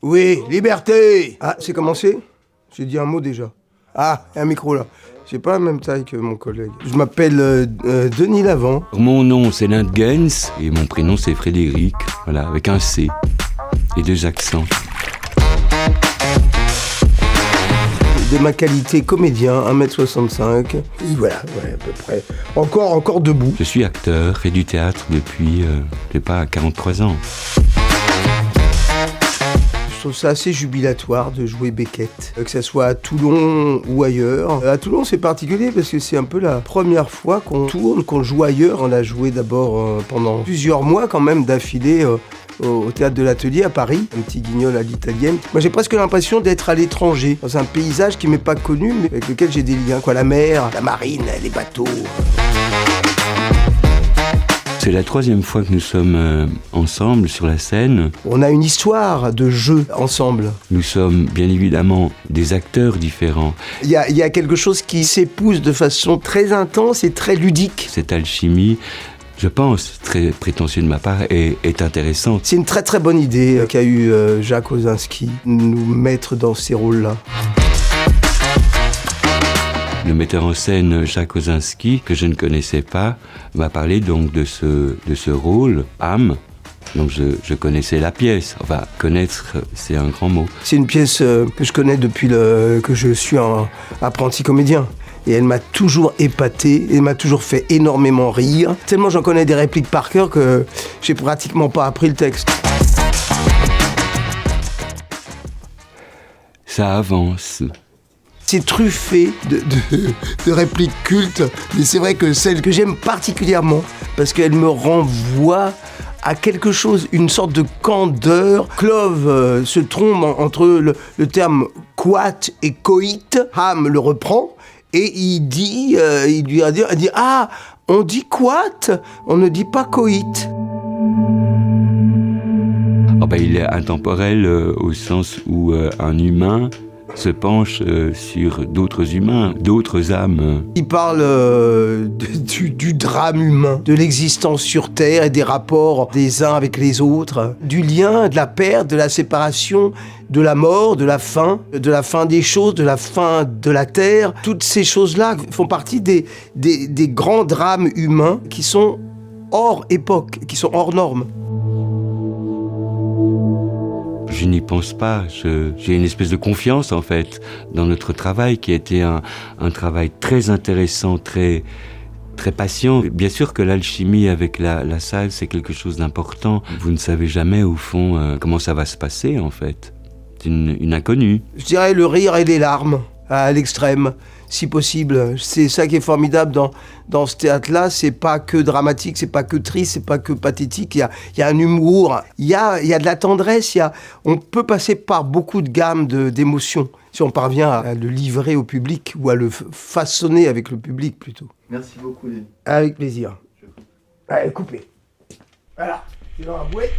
Oui, liberté. Ah, c'est commencé? J'ai dit un mot déjà. Ah, un micro là. J'ai pas la même taille que mon collègue. Je m'appelle Denis Lavant. Mon nom c'est Lindgens et mon prénom c'est Frédéric, voilà, avec un C et 2 accents. De ma qualité comédien, 1m65. Et voilà, ouais, à peu près. Encore debout. Je suis acteur, fais du théâtre depuis, je sais pas, 43 ans. Je trouve ça assez jubilatoire de jouer Beckett, que ce soit à Toulon ou ailleurs. À Toulon, c'est particulier parce que c'est un peu la première fois qu'on tourne, qu'on joue ailleurs. On a joué d'abord pendant plusieurs mois quand même d'affilée au Théâtre de l'Atelier à Paris, un petit guignol à l'italienne. Moi, j'ai presque l'impression d'être à l'étranger, dans un paysage qui m'est pas connu, mais avec lequel j'ai des liens. La mer, la marine, les bateaux. C'est la 3e fois que nous sommes ensemble sur la scène. On a une histoire de jeu ensemble. Nous sommes bien évidemment des acteurs différents. Il y a quelque chose qui s'épouse de façon très intense et très ludique. Cette alchimie, je pense, très prétentieux de ma part, est intéressante. C'est une très très bonne idée qu'a eu Jacques Osinski, nous mettre dans ces rôles-là. Le metteur en scène Jacques Osinski, que je ne connaissais pas, m'a parlé donc de ce rôle, âme. Donc je connaissais la pièce. Enfin, connaître, c'est un grand mot. C'est une pièce que je connais depuis que je suis un apprenti comédien. Et elle m'a toujours épaté, elle m'a toujours fait énormément rire. Tellement j'en connais des répliques par cœur que j'ai pratiquement pas appris le texte. Ça avance. C'est truffé de répliques cultes, mais c'est vrai que celle que j'aime particulièrement, parce qu'elle me renvoie à quelque chose, une sorte de candeur. Clove se trompe entre le terme quat et coït. Ham le reprend et il dit, ah, on dit quat, on ne dit pas coït. Oh ben, il est intemporel au sens où un humain se penche sur d'autres humains, d'autres âmes. Il parle du drame humain, de l'existence sur Terre et des rapports des uns avec les autres, du lien, de la perte, de la séparation, de la mort, de la fin des choses, de la fin de la Terre. Toutes ces choses-là font partie des grands drames humains qui sont hors époque, qui sont hors normes. Je n'y pense pas, j'ai une espèce de confiance en fait dans notre travail qui a été un travail très intéressant, très patient. Bien sûr que l'alchimie avec la salle c'est quelque chose d'important. Vous ne savez jamais au fond comment ça va se passer en fait. C'est une inconnue. Je dirais le rire et les larmes à l'extrême, si possible. C'est ça qui est formidable dans ce théâtre-là. C'est pas que dramatique, c'est pas que triste, c'est pas que pathétique. Il y a un humour, il y a de la tendresse. On peut passer par beaucoup de gammes d'émotions si on parvient à le livrer au public ou à le façonner avec le public plutôt. Merci beaucoup, Denis. Avec plaisir. Allez, coupez. Voilà, c'est dans la boîte.